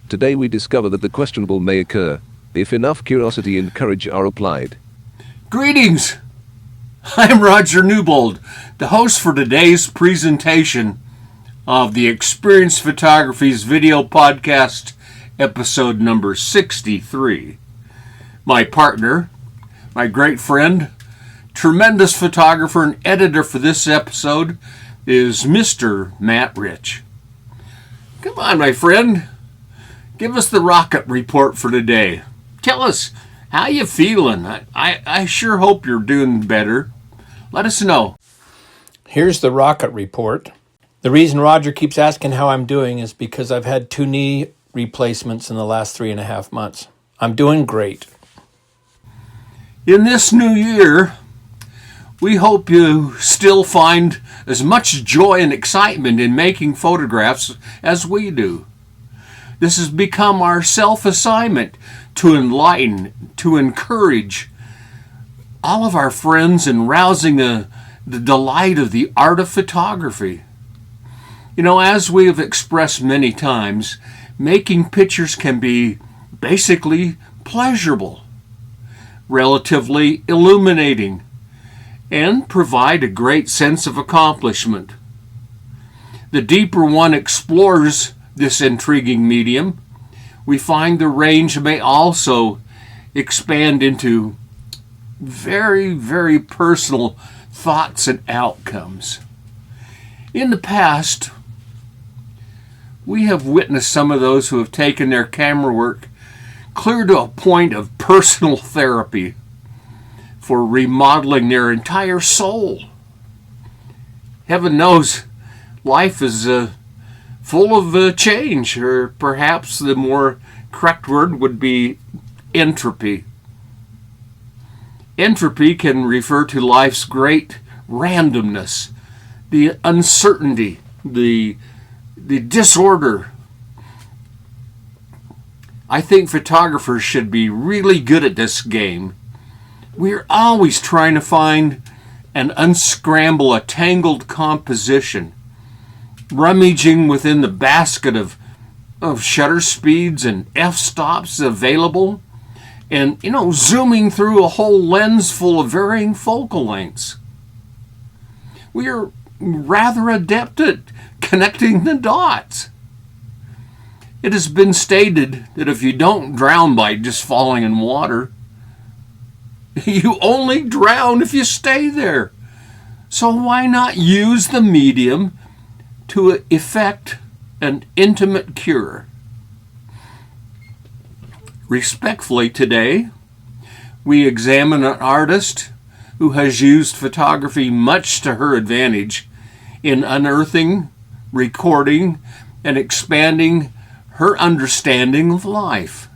Today we discover that the questionable may occur if enough curiosity and courage are applied. Greetings! I'm Rodger Newbold, the host for today's presentation of the Experience Photography's video podcast, episode number 63. My partner, my great friend, tremendous photographer and editor for this episode is Mr. Matt Rich. Come on, my friend. Give us the rocket report for today. Tell us, how you feeling? I sure hope you're doing better. Let us know. Here's the rocket report. The reason Rodger keeps asking how I'm doing is because I've had 2 knee replacements in the last 3.5 months. I'm doing great. In this new year, we hope you still find as much joy and excitement in making photographs as we do. This has become our self-assignment to enlighten, to encourage all of our friends in rousing the delight of the art of photography. You know, as we have expressed many times, making pictures can be basically pleasurable, relatively illuminating, and provide a great sense of accomplishment. The deeper one explores this intriguing medium, we find the range may also expand into very, very personal thoughts and outcomes. In the past, we have witnessed some of those who have taken their camera work clear to a point of personal therapy for remodeling their entire soul. Heaven knows, life is full of change, or perhaps the more correct word would be entropy. Entropy can refer to life's great randomness, the uncertainty, the disorder. I think photographers should be really good at this game. We're always trying to find and unscramble a tangled composition, rummaging within the basket of shutter speeds and f-stops available, and, zooming through a whole lens full of varying focal lengths. We are rather adept at connecting the dots. It has been stated that if you don't drown by just falling in water, you only drown if you stay there. So why not use the medium to effect an intimate cure? Respectfully today, we examine an artist who has used photography much to her advantage in unearthing, recording, and expanding her understanding of life.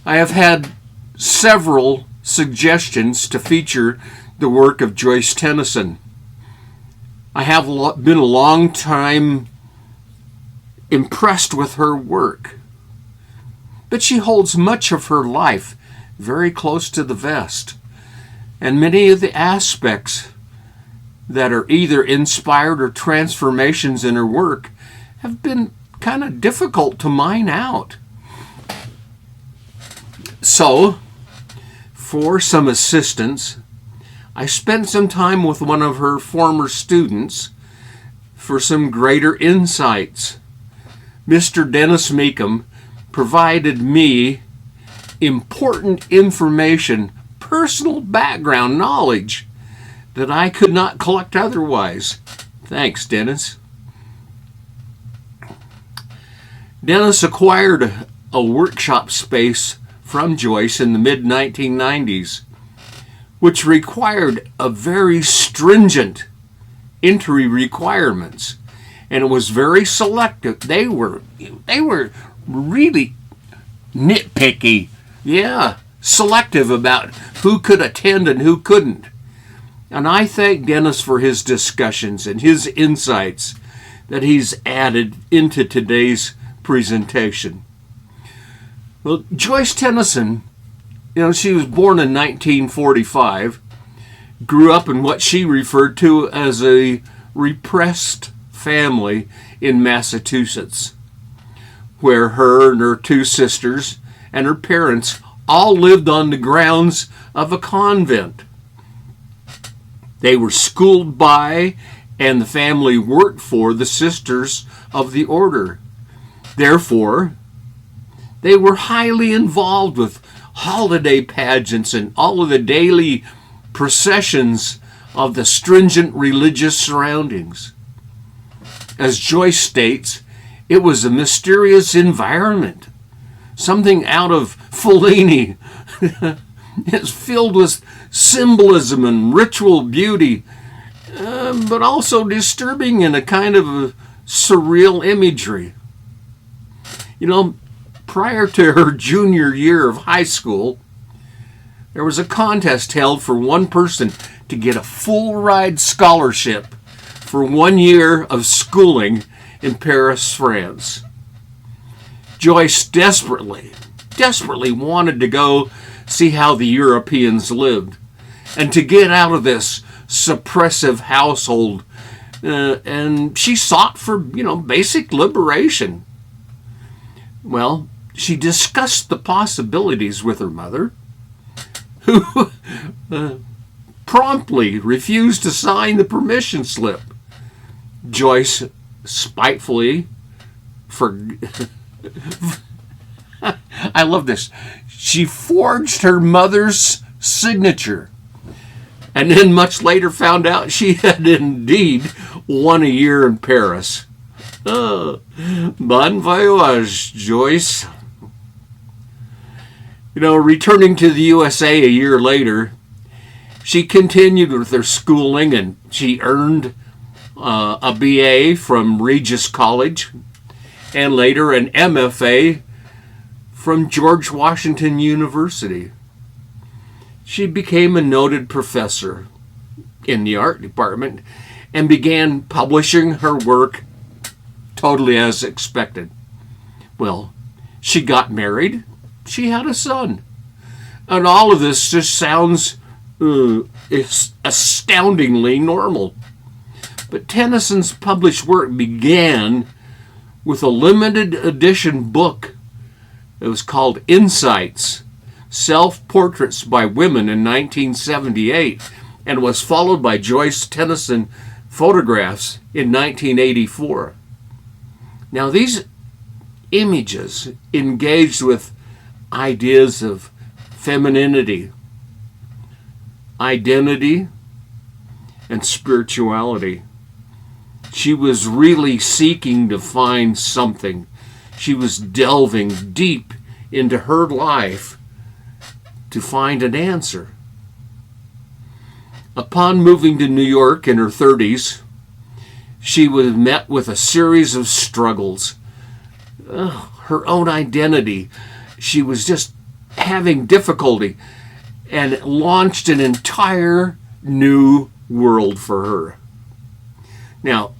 I have had several suggestions to feature the work of Joyce Tenneson. I have been a long time impressed with her work, but she holds much of her life very close to the vest, and many of the aspects that are either inspired or transformations in her work have been kind of difficult to mine out. So, for some assistance, I spent some time with one of her former students for some greater insights. Mr. Dennis Meekum provided me important information, personal background knowledge that I could not collect otherwise. Thanks, Dennis. Dennis acquired a workshop space from Joyce in the mid-1990s, which required a very stringent entry requirements, and it was very selective. They were really nitpicky, selective about who could attend and who couldn't. And I thank Dennis for his discussions and his insights that he's added into today's presentation. Well, Joyce Tenneson, she was born in 1945, grew up in what she referred to as a repressed family in Massachusetts, where her and her two sisters and her parents all lived on the grounds of a convent. They were schooled by and the family worked for the sisters of the order. Therefore, they were highly involved with holiday pageants and all of the daily processions of the stringent religious surroundings. As Joyce states, it was a mysterious environment, something out of Fellini. It's filled with symbolism and ritual beauty, but also disturbing in a kind of a surreal imagery. You know, prior to her junior year of high school, there was a contest held for one person to get a full ride scholarship for 1 year of schooling in Paris, France. Joyce desperately wanted to go see how the Europeans lived and to get out of this suppressive household. And she sought for, basic liberation. Well, she discussed the possibilities with her mother, who promptly refused to sign the permission slip. Joyce spitefully I love this. She forged her mother's signature and then much later found out she had indeed won a year in Paris. Bon voyage, Joyce. Returning to the USA a year later, she continued with her schooling and she earned a BA from Regis College and later an MFA from George Washington University. She became a noted professor in the art department and began publishing her work totally as expected. Well, she got married. She had a son. And all of this just sounds astoundingly normal. But Tennyson's published work began with a limited edition book. It was called Insights, Self-Portraits by Women in 1978, and was followed by Joyce Tenneson Photographs in 1984. Now, these images engaged with ideas of femininity, identity, and spirituality. She was really seeking to find something. She was delving deep into her life to find an answer. Upon moving to New York in her 30s, she was met with a series of struggles. Her own identity. She was just having difficulty, and it launched an entire new world for her. Now,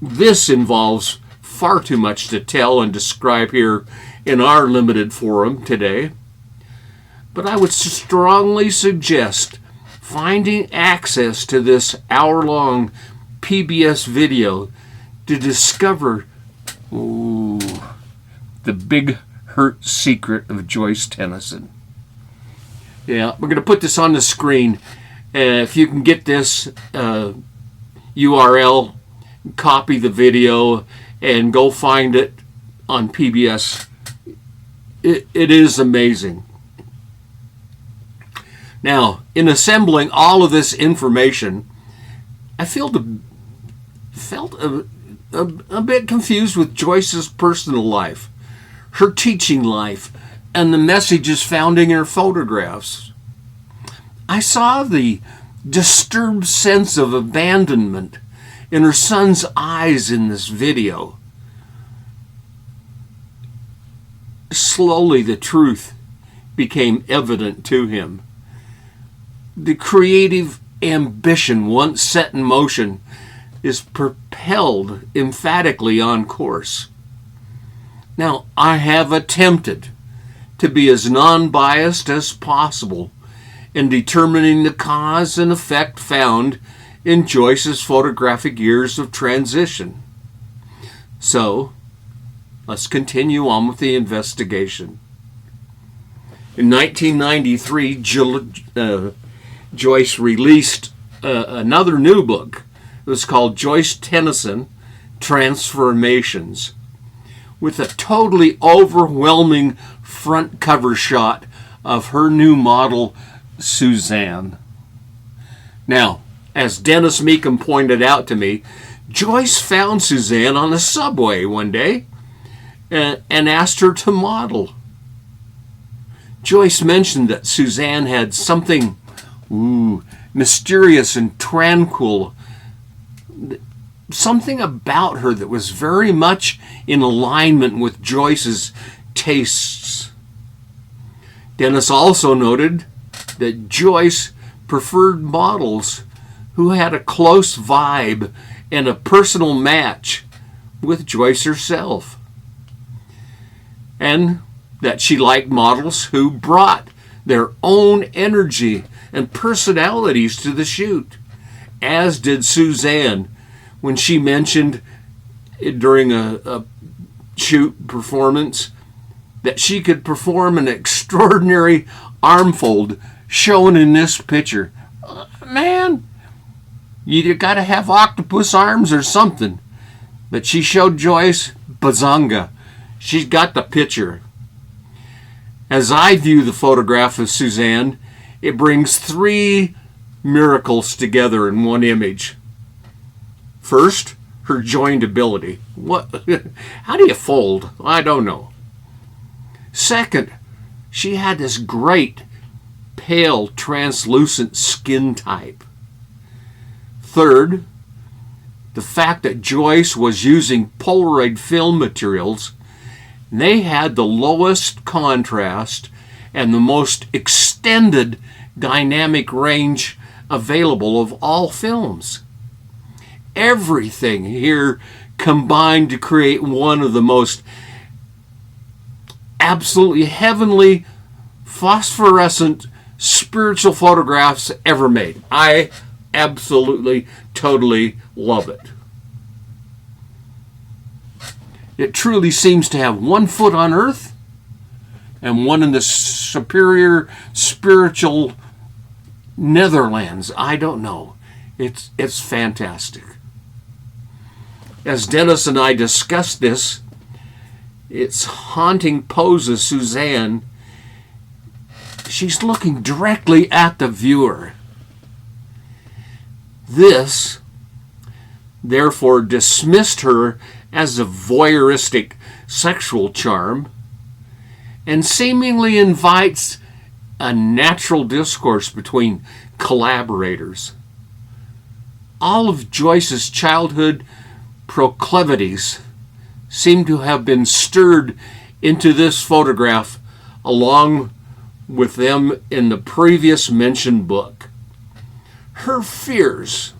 this involves far too much to tell and describe here in our limited forum today, but I would strongly suggest finding access to this hour-long PBS video to discover the big hurt secret of Joyce Tenneson. Yeah, we're going to put this on the screen. If you can get this URL, copy the video, and go find it on PBS. It is amazing. Now, in assembling all of this information, I felt a bit confused with Joyce's personal life, her teaching life, and the messages found in her photographs. I saw the disturbed sense of abandonment in her son's eyes in this video. Slowly, the truth became evident to him. The creative ambition once set in motion is propelled emphatically on course. Now, I have attempted to be as non-biased as possible in determining the cause and effect found in Joyce's photographic years of transition. So, let's continue on with the investigation. In 1993, Joyce released another new book. It was called Joyce Tenneson, Transformations, with a totally overwhelming front cover shot of her new model, Suzanne. Now, as Dennis Meekum pointed out to me, Joyce found Suzanne on the subway one day and asked her to model. Joyce mentioned that Suzanne had something mysterious and tranquil, something about her that was very much in alignment with Joyce's tastes. Dennis also noted that Joyce preferred models who had a close vibe and a personal match with Joyce herself, and that she liked models who brought their own energy and personalities to the shoot, as did Suzanne when she mentioned during a shoot performance that she could perform an extraordinary arm fold shown in this picture. Man, you got to have octopus arms or something. But she showed Joyce bazanga. She's got the picture. As I view the photograph of Suzanne, it brings three miracles together in one image. First, her joint ability. How do you fold? I don't know. Second, she had this great, pale, translucent skin type. Third, the fact that Joyce was using Polaroid film materials, they had the lowest contrast and the most extended dynamic range available of all films. Everything here combined to create one of the most absolutely heavenly, phosphorescent, spiritual photographs ever made. I absolutely, totally love it. It truly seems to have one foot on earth and one in the superior spiritual Netherlands. I don't know. It's fantastic. As Dennis and I discussed this, its haunting pose of Suzanne, she's looking directly at the viewer. This, therefore, dismissed her as a voyeuristic sexual charm and seemingly invites a natural discourse between collaborators. All of Joyce's childhood proclivities seem to have been stirred into this photograph along with them in the previous mentioned book. Her fears,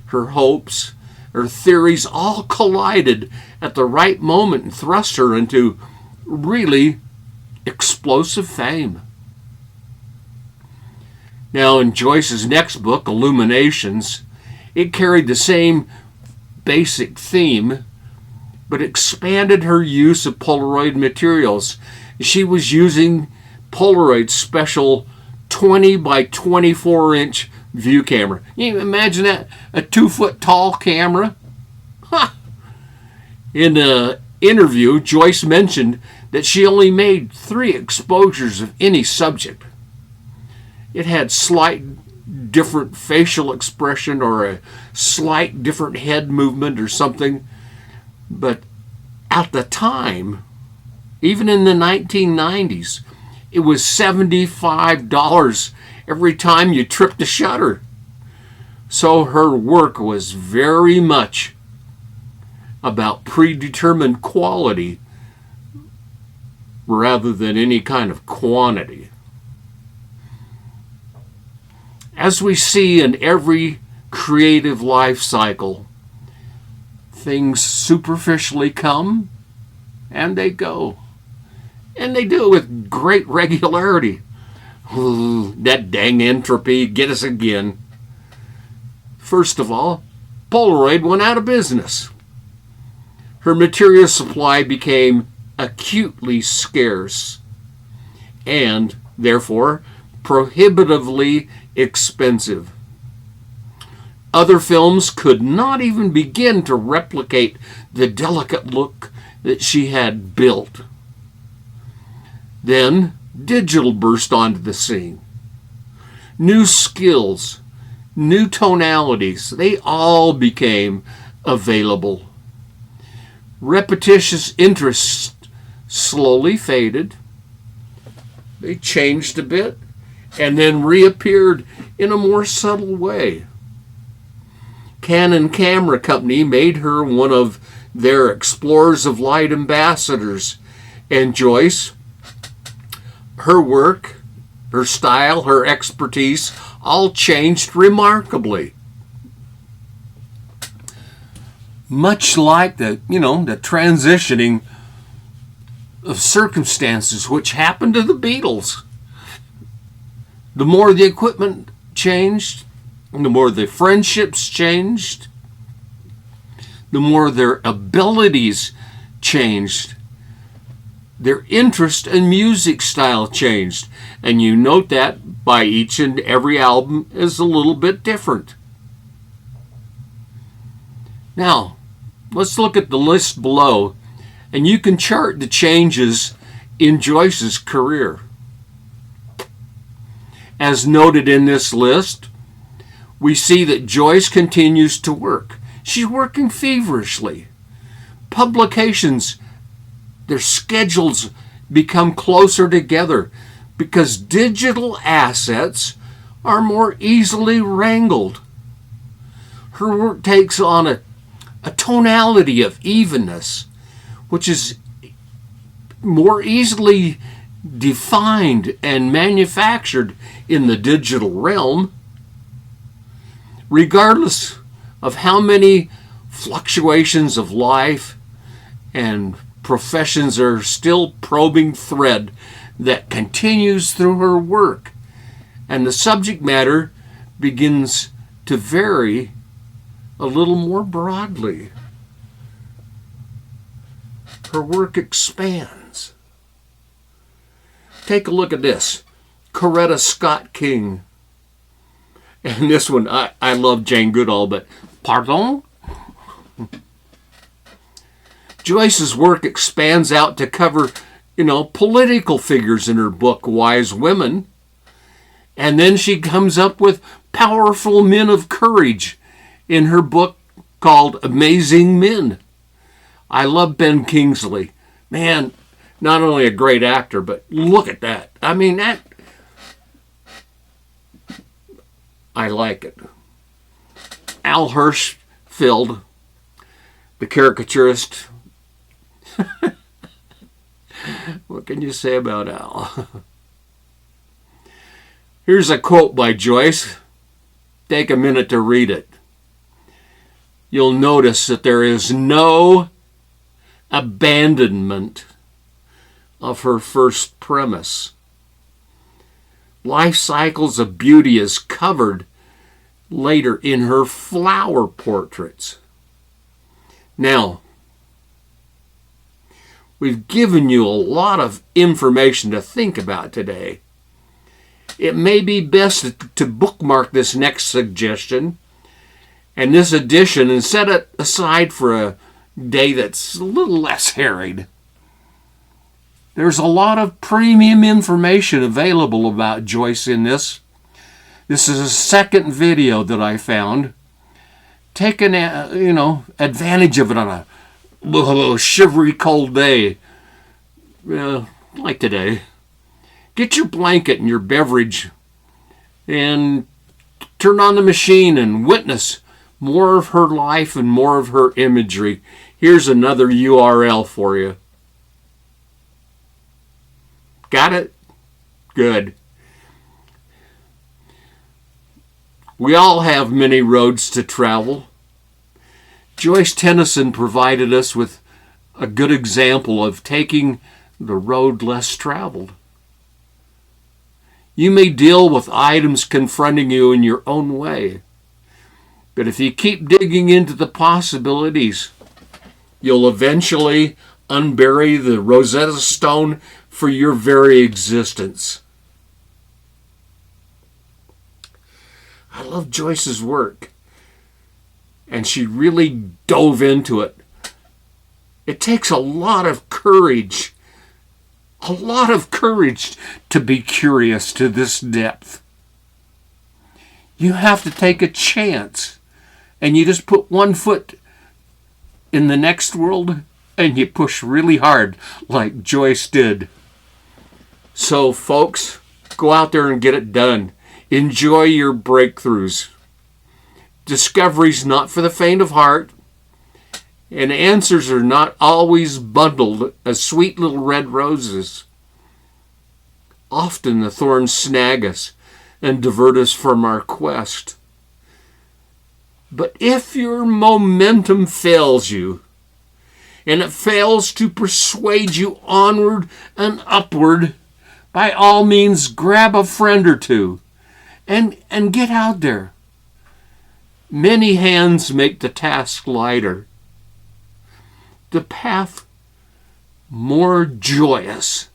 her hopes, her theories all collided at the right moment and thrust her into really explosive fame. Now, in Joyce's next book, Illuminations, it carried the same basic theme, but expanded her use of Polaroid materials. She was using Polaroid's special 20 by 24 inch view camera. You imagine that? A 2-foot tall camera? Ha! In an interview, Joyce mentioned that she only made 3 exposures of any subject. It had slight different facial expression or a slight different head movement or something. But at the time, even in the 1990s, it was $75 every time you tripped the shutter. So her work was very much about predetermined quality rather than any kind of quantity. As we see in every creative life cycle, things superficially come and they go. And they do it with great regularity. Ooh, that dang entropy, get us again. First of all, Polaroid went out of business. her material supply became acutely scarce and, therefore, prohibitively expensive. Other films could not even begin to replicate the delicate look that she had built. Then digital burst onto the scene. New skills, new tonalities, they all became available. Repetitious interests slowly faded. They changed a bit and then reappeared in a more subtle way. Canon Camera Company made her one of their Explorers of Light ambassadors, and Joyce, her work, her style, her expertise, all changed remarkably. Much like the transitioning of circumstances which happened to the Beatles. The more the equipment changed, the more the friendships changed, the more their abilities changed, their interest and music style changed. And you note that by each and every album is a little bit different. Now, let's look at the list below, and you can chart the changes in Joyce's career. As noted in this list, we see that Joyce continues to work. She's working feverishly. Publications, their schedules become closer together because digital assets are more easily wrangled. Her work takes on a tonality of evenness, which is more easily defined and manufactured in the digital realm. Regardless of how many fluctuations of life and professions are still probing thread that continues through her work, and the subject matter begins to vary a little more broadly. Her work expands. Take a look at this. Coretta Scott King. And this one, I love Jane Goodall, but pardon? Joyce's work expands out to cover, political figures in her book, Wise Women. And then she comes up with powerful men of courage in her book called Amazing Men. I love Ben Kingsley. Man, not only a great actor, but look at that. I like it. Al Hirschfeld, the caricaturist. What can you say about Al? Here's a quote by Joyce. Take a minute to read it. You'll notice that there is no abandonment of her first premise. Life cycles of beauty is covered later in her flower portraits. Now, we've given you a lot of information to think about today. It may be best to bookmark this next suggestion and this edition and set it aside for a day that's a little less harried. There's a lot of premium information available about Joyce in this. This is a second video that I found. Take advantage of it on a shivery cold day, like today. Get your blanket and your beverage and turn on the machine and witness more of her life and more of her imagery. Here's another URL for you. Got it? Good. We all have many roads to travel. Joyce Tenneson provided us with a good example of taking the road less traveled. You may deal with items confronting you in your own way, but if you keep digging into the possibilities, You'll eventually unbury the Rosetta Stone for your very existence. I love Joyce's work, and she really dove into it. It takes a lot of courage to be curious to this depth. You have to take a chance, and you just put one foot in the next world, and you push really hard like Joyce did. So, folks, go out there and get it done. Enjoy your breakthroughs. Discovery's not for the faint of heart, and answers are not always bundled as sweet little red roses. Often the thorns snag us and divert us from our quest. But if your momentum fails you, and it fails to persuade you onward and upward, by all means grab a friend or two and get out there. Many hands make the task lighter, the path more joyous,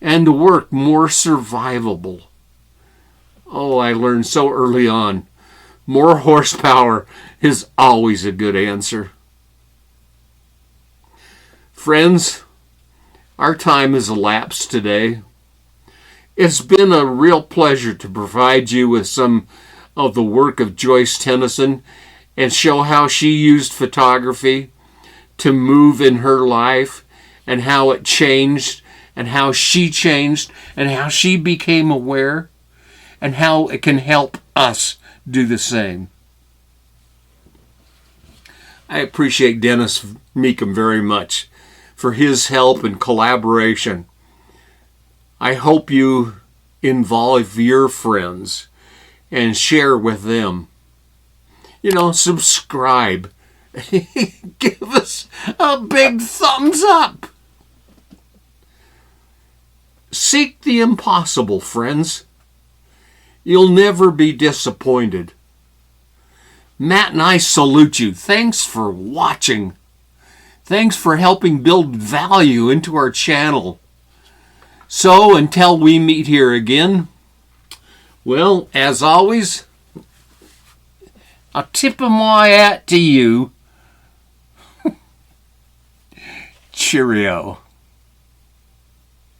and the work more survivable. Oh, I learned so early on, more horsepower is always a good answer. Friends, our time has elapsed today. It's been a real pleasure to provide you with some of the work of Joyce Tenneson and show how she used photography to move in her life and how it changed and how she changed and how she became aware and how it can help us do the same. I appreciate Dennis Meekum very much for his help and collaboration. I hope you involve your friends and share with them. Subscribe. Give us a big thumbs up. Seek the impossible, friends. You'll never be disappointed. Matt and I salute you. Thanks for watching. Thanks for helping build value into our channel. So, until we meet here again, well, as always, a tip of my hat to you. Cheerio.